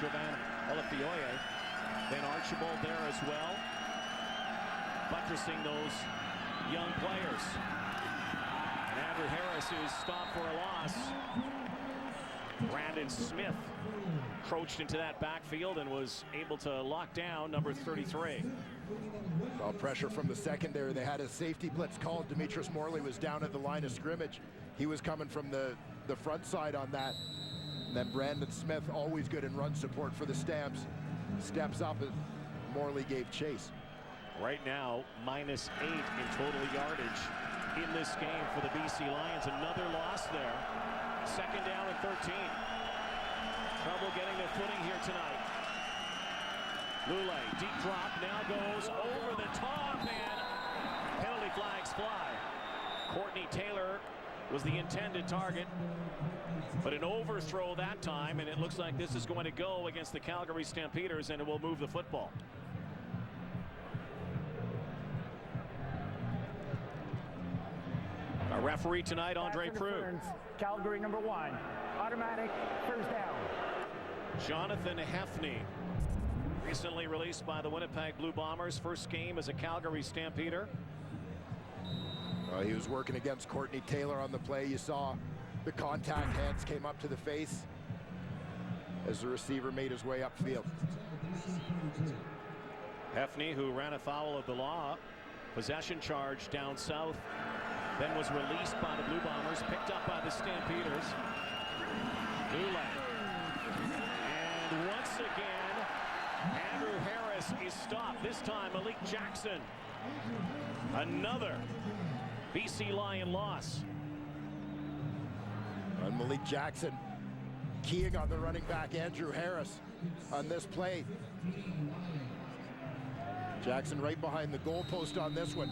Jovan Olafioye. Then Archibald there as well, buttressing those young players. And Andrew Harris is stopped for a loss. Brandon Smith approached into that backfield and was able to lock down number 33. Well, pressure from the secondary. They had a safety blitz called. Demetrius Morley was down at the line of scrimmage. He was coming from the front side on that. And then Brandon Smith, always good in run support for the Stamps, steps up and Morley gave chase. Right now, -8 in total yardage in this game for the BC Lions. Another loss there. 2nd down and 13. Trouble getting their footing here tonight. Lule, deep drop, now goes over the top, and penalty flags fly. Courtney Taylor was the intended target, but an overthrow that time, and it looks like this is going to go against the Calgary Stampeders, and it will move the football. Our referee tonight, Andre Proulx. Calgary number 1, automatic 1st down. Jonathan Hefney, recently released by the Winnipeg Blue Bombers. First game as a Calgary Stampeder. He was working against Courtney Taylor on the play. You saw the contact, hands came up to the face as the receiver made his way upfield. Hefney, who ran afoul of the law, possession charge down south, then was released by the Blue Bombers, picked up by the Stampeders. Lule. And once again, Andrew Harris is stopped. This time, Malik Jackson. Another BC Lion loss. And Malik Jackson keying on the running back, Andrew Harris, on this play. Jackson right behind the goalpost on this one.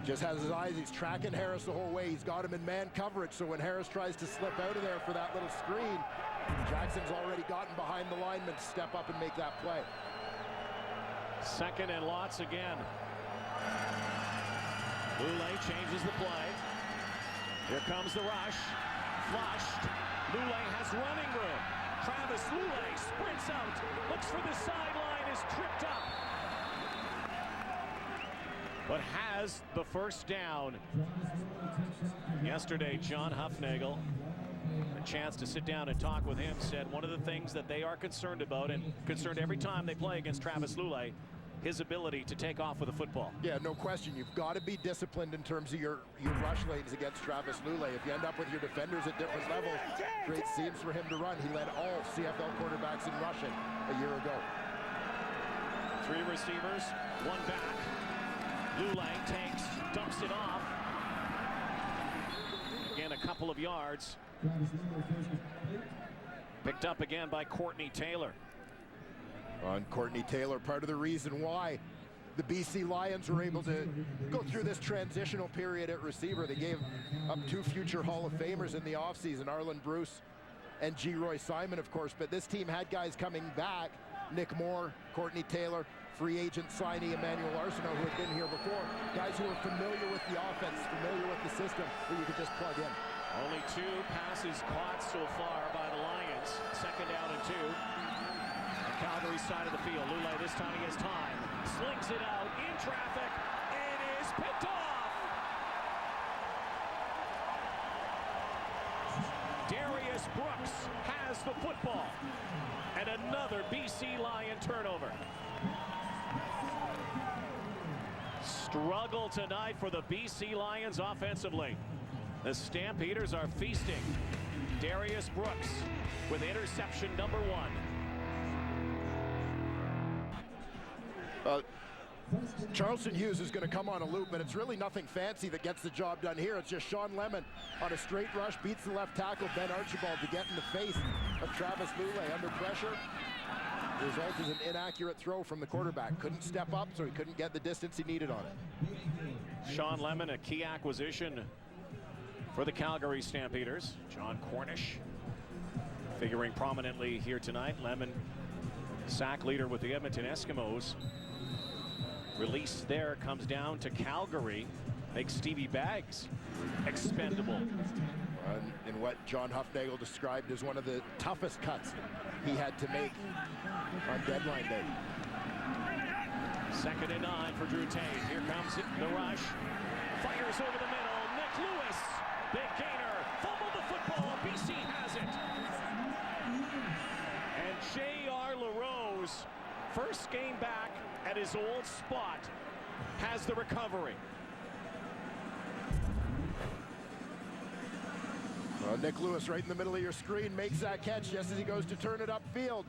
Just has his eyes, he's tracking Harris the whole way. He's got him in man coverage, so when Harris tries to slip out of there for that little screen, Jackson's already gotten behind the lineman to step up and make that play. 2nd and lots again. Lule changes the play. Here comes the rush. Flushed. Lule has running room. Travis Lule sprints out, looks for the sideline, is tripped up, but has the 1st down. Yesterday, John Hufnagel, a chance to sit down and talk with him, said one of the things that they are concerned about, and concerned every time they play against Travis Lule, his ability to take off with a football. Yeah, no question. You've got to be disciplined in terms of your rush lanes against Travis Lule. If you end up with your defenders at different levels, great seams for him to run. He led all CFL quarterbacks in rushing a year ago. 3 receivers, 1 back. Lule takes, dumps it off. Again, a couple of yards. Picked up again by Courtney Taylor. On Courtney Taylor, part of the reason why the BC Lions were able to go through this transitional period at receiver. They gave up 2 future Hall of Famers in the offseason, Arlen Bruce and G. Roy Simon, of course. But this team had guys coming back, Nick Moore, Courtney Taylor, free agent signee Emmanuel Arsenault, who had been here before. Guys who are familiar with the offense, familiar with the system, that you could just plug in. Only 2 passes caught so far by the Lions. 2nd down and 2. Calgary side of the field. Lule, this time he has time. Slings it out in traffic. It is picked off. Darius Brooks has the football. And another BC Lion turnover. Struggle tonight for the BC Lions offensively. The Stampeders are feasting. Darius Brooks with interception number 1. Charleston Hughes is going to come on a loop, but it's really nothing fancy that gets the job done here. It's just Sean Lemon on a straight rush, beats the left tackle, Ben Archibald, to get in the face of Travis Lule under pressure. The result is an inaccurate throw from the quarterback. Couldn't step up, so he couldn't get the distance he needed on it. Sean Lemon, a key acquisition for the Calgary Stampeders. John Cornish figuring prominently here tonight. Lemon, sack leader with the Edmonton Eskimos. Release there comes down to Calgary. Makes Stevie Baggs expendable. in what John Hufnagel described as one of the toughest cuts he had to make on deadline day. 2nd and 9 for Drew Tate. Here comes the rush. Fires over the middle. Nick Lewis, big gainer. Fumbled the football. BC has it. And J.R. LaRose, first game back at his old spot, has the recovery. Well, Nick Lewis right in the middle of your screen makes that catch just as he goes to turn it upfield.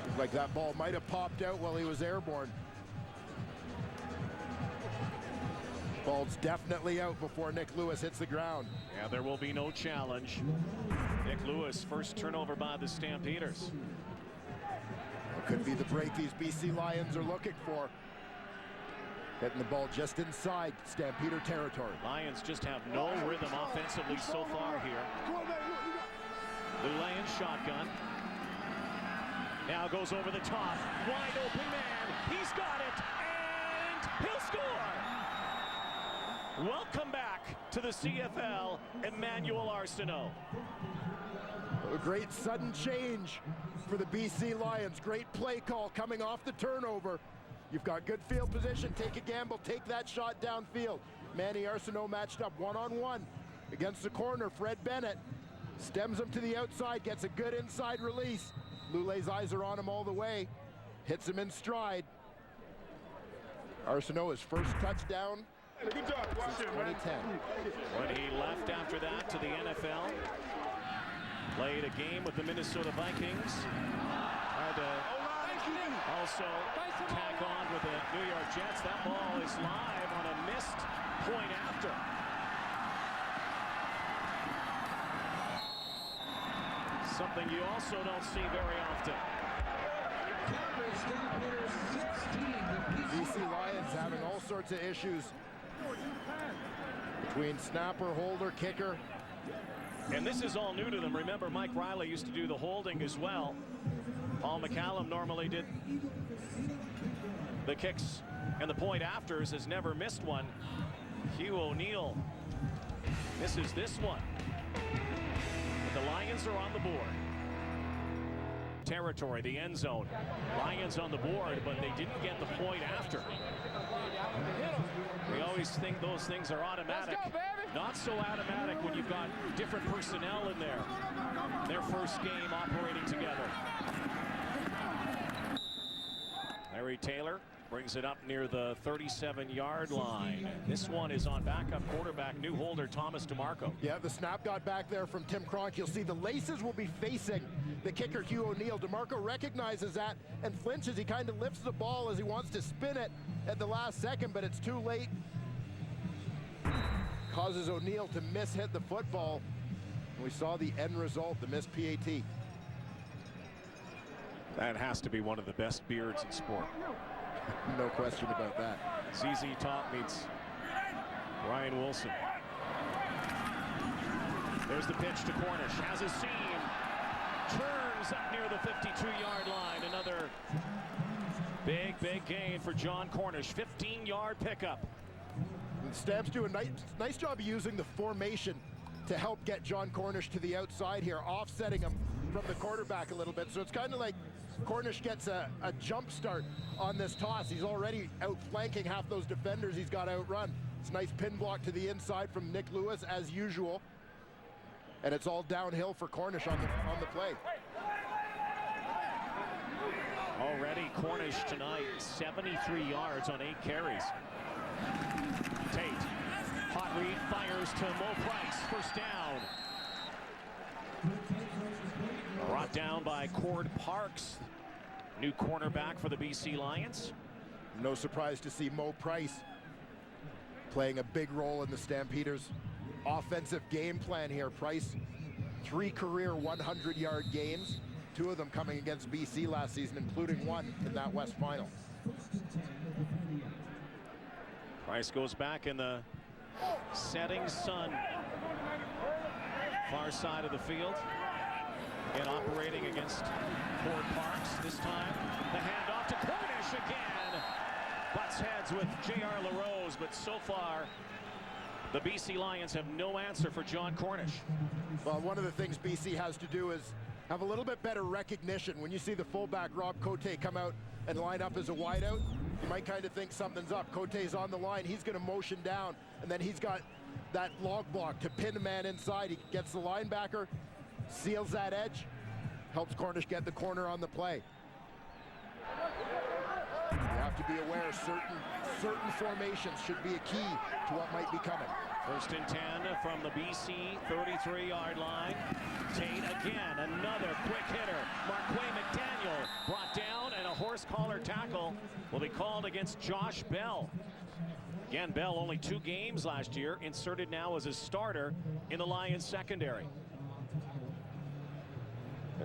Looked like that ball might have popped out while he was airborne. Ball's definitely out before Nick Lewis hits the ground. Yeah, there will be no challenge. Nick Lewis, first turnover by the Stampeders. It could be the break these BC Lions are looking for. Getting the ball just inside Stampeder territory. Lions just have no rhythm offensively so far here. Lulayan shotgun. Now goes over the top. Wide open man. He's got it. And he'll score. Welcome back to the CFL, Emmanuel Arsenault. A great sudden change for the BC Lions. Great play call coming off the turnover. You've got good field position. Take a gamble. Take that shot downfield. Manny Arsenault matched up one-on-one against the corner. Fred Bennett stems him to the outside. Gets a good inside release. Lulay's eyes are on him all the way. Hits him in stride. Arsenault, his first touchdown Good job. since 2010. When he left after that to the NFL, played a game with the Minnesota Vikings. Had to also tack on with the New York Jets. That ball is live on a missed point after. Something you also don't see very often. BC Lions having all sorts of issues between snapper, holder, kicker. And this is all new to them. Remember, Mike Riley used to do the holding as well. Paul McCallum normally did the kicks and the point afters, has never missed one. Hugh O'Neill misses this one. But the Lions are on the board. Territory, the end zone. Lions on the board, but they didn't get the point after. We always think those things are automatic. Let's go, baby. Not so automatic when you've got different personnel in there. Their first game operating together. Larry Taylor brings it up near the 37-yard line. This one is on backup quarterback, new holder Thomas DeMarco. Yeah, the snap got back there from Tim Cronk. You'll see the laces will be facing the kicker, Hugh O'Neill. DeMarco recognizes that and flinches. He kind of lifts the ball as he wants to spin it at the last second, but it's too late. Causes O'Neill to hit the football. And we saw the end result, the missed PAT. That has to be one of the best beards in sport. No question about that. ZZ Top meets Ryan Wilson. There's the pitch to Cornish. Has a seam. Turns up near the 52-yard line. Another big gain for John Cornish. 15-yard pickup. And Stamps do a nice job of using the formation to help get John Cornish to the outside here, offsetting him from the quarterback a little bit. So it's kind of like Cornish gets a jump start on this toss. He's already outflanking half those defenders he's got outrun. It's a nice pin block to the inside from Nick Lewis as usual. And it's all downhill for Cornish on the play. Already Cornish tonight, 73 yards on 8 carries. Tate, hot read, fires to Mo Price, first down. Brought down by Cord Parks, new cornerback for the BC Lions. No surprise to see Mo Price playing a big role in the Stampeders' offensive game plan here. Price, 3 career 100-yard games, 2 of them coming against BC last season, including one in that West Final. Price goes back in the setting sun. Far side of the field. And operating against Cord Parks. This time, the handoff to Cornish again. Butts heads with J.R. LaRose, but so far, The BC Lions have no answer for John Cornish. Well, one of the things BC has to do is have a little bit better recognition. When you see the fullback Rob Cote come out and line up as a wideout, you might kind of think something's up. Cote's on the line. He's going to motion down, and then he's got that log block to pin a man inside. He gets the linebacker, seals that edge, helps Cornish get the corner on the play. You have to be aware certain formations should be a key to what might be coming. 1st and 10 from the BC 33-yard line. Tate again, another quick hitter. Marquay McDaniel brought down, and a horse collar tackle will be called against Josh Bell. Again, Bell only 2 games last year, inserted now as a starter in the Lions secondary.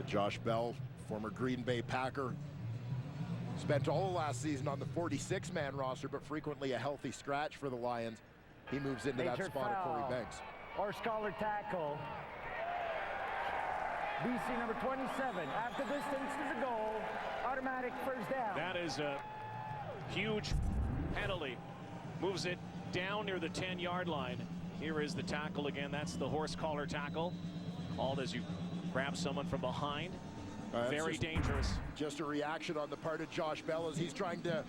Josh Bell, former Green Bay Packer, spent all of last season on the 46-man roster, but frequently a healthy scratch for the Lions. He moves into that spot of Corey Banks. Or scholar tackle. BC number 27. After distance to the goal. Automatic first down. That is a huge penalty. Moves it down near the 10-yard line. Here is the tackle again. That's the horse collar tackle. Called as you grab someone from behind. Very dangerous. Just a reaction on the part of Josh Bell as he's trying to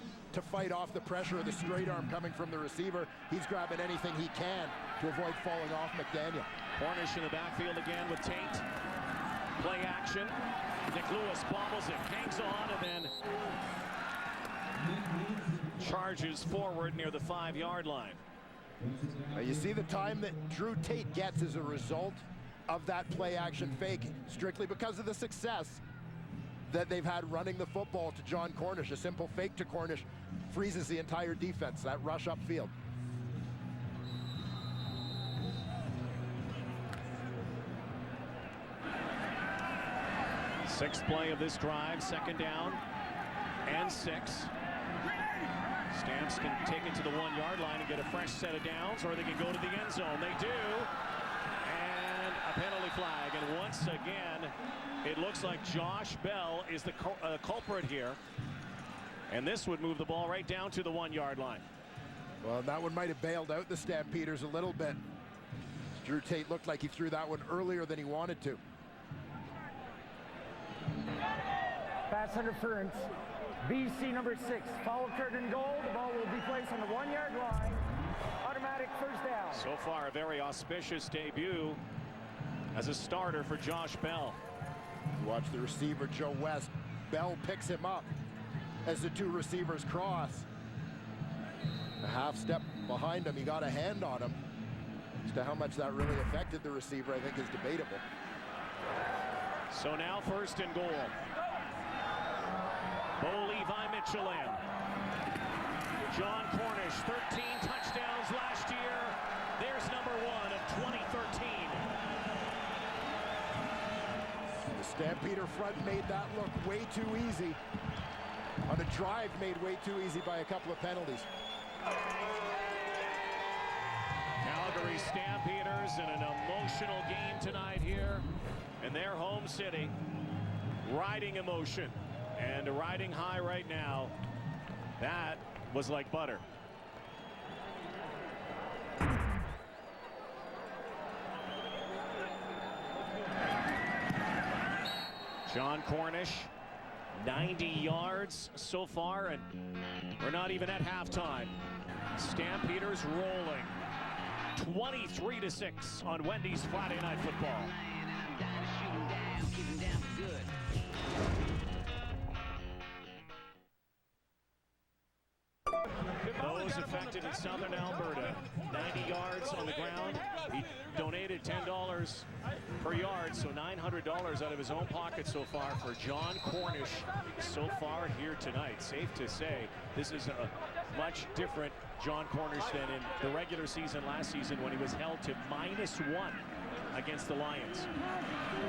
fight off the pressure of the straight arm coming from the receiver. He's grabbing anything he can to avoid falling off McDaniel. Cornish in the backfield again with Tate. Play action. Nick Lewis bobbles it, hangs on, and then charges forward near the 5-yard line. Now you see the time that Drew Tate gets as a result of that play action fake, strictly because of the success that they've had running the football to John Cornish. A simple fake to Cornish freezes the entire defense, that rush upfield. Sixth play of this drive, 2nd down and 6. Stamps can take it to the 1-yard line and get a fresh set of downs, or they can go to the end zone. They do. And a penalty flag. And once again, it looks like Josh Bell is the culprit here. And this would move the ball right down to the 1-yard line. Well, that one might have bailed out the Stampeders a little bit. Drew Tate looked like he threw that one earlier than he wanted to. Pass interference. BC number 6. Foul occurred in goal. The ball will be placed on the 1-yard line. Automatic first down. So far, a very auspicious debut as a starter for Josh Bell. Watch the receiver, Joe West. Bell picks him up as the 2 receivers cross. A half step behind him, he got a hand on him. As to how much that really affected the receiver, I think is debatable. So now 1st and goal. Bo Levi Mitchell in. John Cornish, 13 touchdowns last year. There's number 1 of 2013. The Stampeder front made that look way too easy. On a drive made way too easy by a couple of penalties. Calgary Stampeders in an emotional game tonight here in their home city. Riding emotion and riding high right now. That was like butter. John Cornish, 90 yards so far, and we're not even at halftime. Stampeders rolling 23-6 on Wendy's Friday Night Football. Those affected in southern Alberta, 90 yards on the ground. He donated $10 per yard, so $900 out of his own pocket so far for John Cornish so far here tonight. Safe to say this is a much different John Cornish than in the regular season last season when he was held to -1 against the Lions.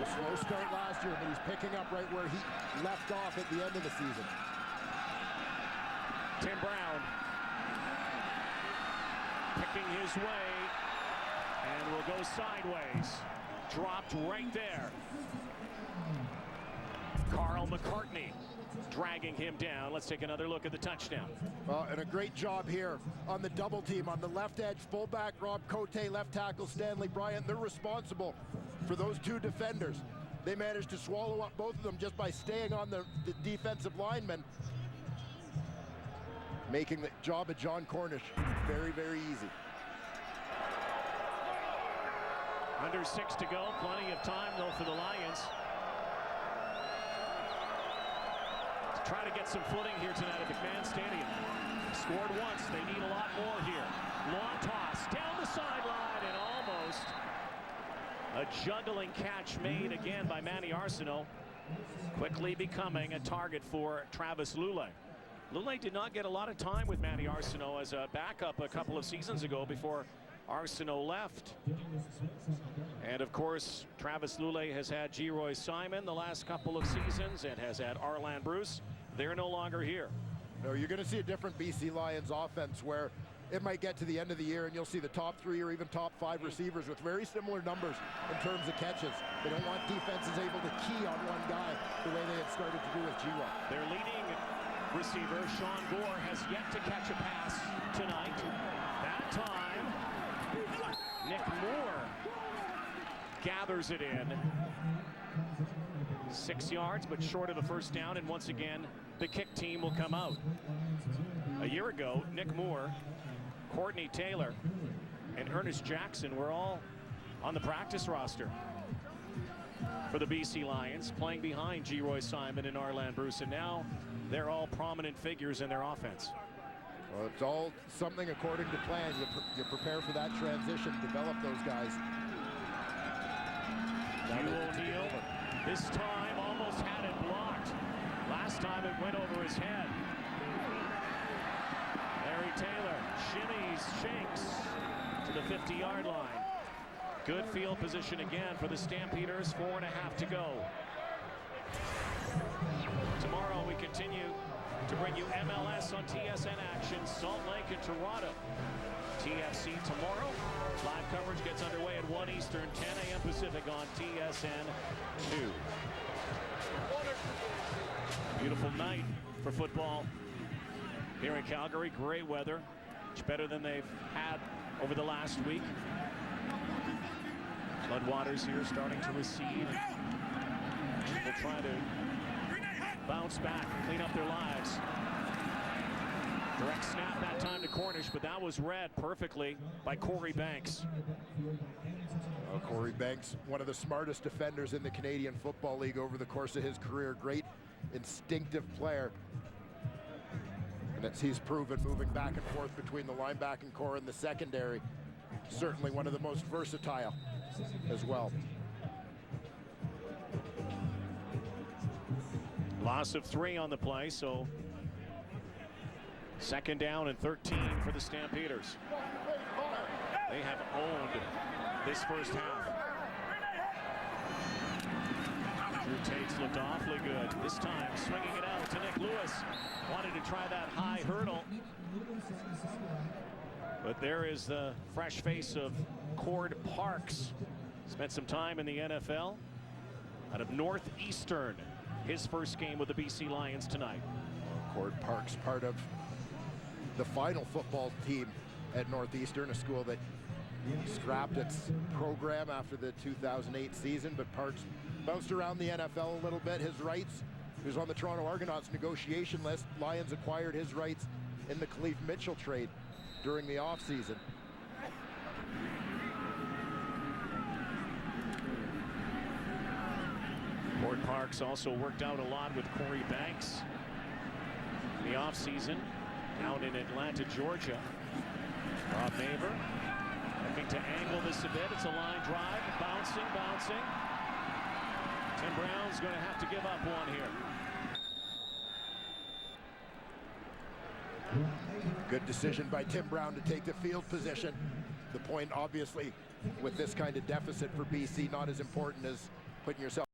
A slow start last year, but he's picking up right where he left off at the end of the season. Tim Brown picking his way and will go sideways. Dropped right there. Carl McCartney dragging him down. Let's take another look at the touchdown. And a great job here on the double team. On the left edge, fullback Rob Cote, left tackle Stanley Bryant. They're responsible for those two defenders. They managed to swallow up both of them just by staying on the defensive linemen, making the job of John Cornish very, very easy. Under 6 to go. Plenty of time, though, for the Lions to try to get some footing here tonight at McMahon Stadium. Scored once. They need a lot more here. Long toss down the sideline and almost a juggling catch made again by Manny Arceneaux, quickly becoming a target for Travis Lulay. Lulay did not get a lot of time with Manny Arceneaux as a backup a couple of seasons ago before Arceneaux left. And of course, Travis Lulay has had Geroy Simon the last couple of seasons and has had Arland Bruce. They're no longer here. No, you're going to see a different BC Lions offense where it might get to the end of the year and you'll see the top 3 or even top 5 receivers with very similar numbers in terms of catches. They don't want defenses able to key on one guy the way they had started to do with G-Roy. Their leading receiver, Sean Gore, has yet to catch a pass tonight. That time, Nick Moore gathers it in. 6 yards, but short of the first down, and once again, the kick team will come out. A year ago, Nick Moore, Courtney Taylor, and Ernest Jackson were all on the practice roster for the BC Lions, playing behind Geroy Simon and Arland Bruce, and now they're all prominent figures in their offense. Well, it's all something according to plan. You prepare for that transition, develop those guys. Hugh O'Neill, this time almost had it blocked. Last time it went over his head. Larry Taylor shimmies, shakes to the 50-yard line. Good field position again for the Stampeders. 4.5 to go. Tomorrow we continue to bring you MLS on TSN action, Salt Lake and Toronto. TFC tomorrow. Live coverage gets underway at 1 Eastern, 10 a.m. Pacific on TSN 2. Beautiful night for football here in Calgary. Great weather, much better than they've had over the last week. Floodwaters here starting to recede. People trying to bounce back, clean up their lives. Direct snap that time to Cornish, but that was read perfectly by Corey Banks. Well, Corey Banks, one of the smartest defenders in the Canadian Football League over the course of his career. Great instinctive player. And as he's proven, moving back and forth between the linebacking core and the secondary. Certainly one of the most versatile as well. Loss of 3 on the play, so second down and 13 for the Stampeders. They have owned this first half. Drew Tates looked awfully good. This time swinging it out to Nick Lewis. Wanted to try that high hurdle. But there is the fresh face of Cord Parks. Spent some time in the NFL out of Northeastern. His first game with the BC Lions tonight. Cord Parks, part of the final football team at Northeastern, a school that scrapped its program after the 2008 season, but Parks bounced around the NFL a little bit. His rights, he was on the Toronto Argonauts negotiation list. Lions acquired his rights in the Khalif Mitchell trade during the offseason. Cord Parks also worked out a lot with Corey Banks in the offseason down in Atlanta, Georgia. Rob Maver looking to angle this a bit. It's a line drive, bouncing. Tim Brown's going to have to give up one here. Good decision by Tim Brown to take the field position. The point, obviously, with this kind of deficit for BC, not as important as putting yourself